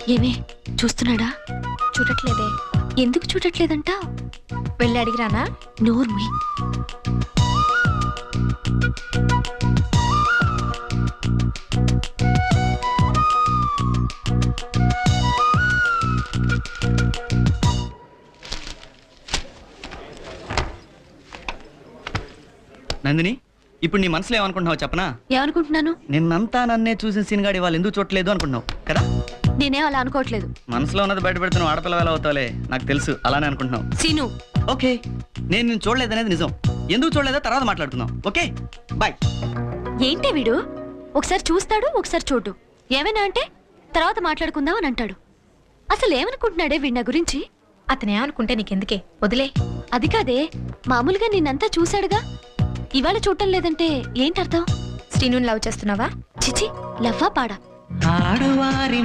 ఏమే చూస్తున్నాడా? చూడట్లేదే. ఎందుకు చూడట్లేదంట? వెళ్ళి అడిగిరానా? నోర్మి. నందిని, ఇప్పుడు నీ మనసులో ఏమనుకుంటున్నావు చెప్పనా? ఏమనుకుంటున్నాను? నిన్నంతా నన్నే చూసిన సీన్గాడి వాళ్ళు ఎందుకు చూడలేదు అనుకుంటున్నావు కదా? నేనే అలా అనుకోవట్లేదు. మనసులో ఉన్నది బయట పెడుతున్నావు, ఆడపిల్ల వేళ అవుతావులే, నాకు తెలుసు అలానే అనుకుంటున్నావు. సీను, ఓకే, నేను నిన్ను చూడలేదనేది నిజం. ఎందుకు చూడలేదో తర్వాత మాట్లాడుకుందాం. Okay bye. ఏంటి వీడు? ఒకసారి చూస్తాడు, ఒకసారి చూడు. ఏమైనా అంటే తర్వాత మాట్లాడుకుందాం అని అంటాడు. అసలు ఏమనుకుంటున్నాడే వీడి నా గురించి? అతనే అనుకుంటే నీకెందుకే, వదిలే. అది కాదే, మామూలుగా నిన్నంతా చూశాడుగా, ఇవాళ చూడటం లేదంటే ఏంటర్థం? శ్రీనుని లవ్ చేస్తున్నావా? చిచి, లవ్వా పాడా? ఆడవారి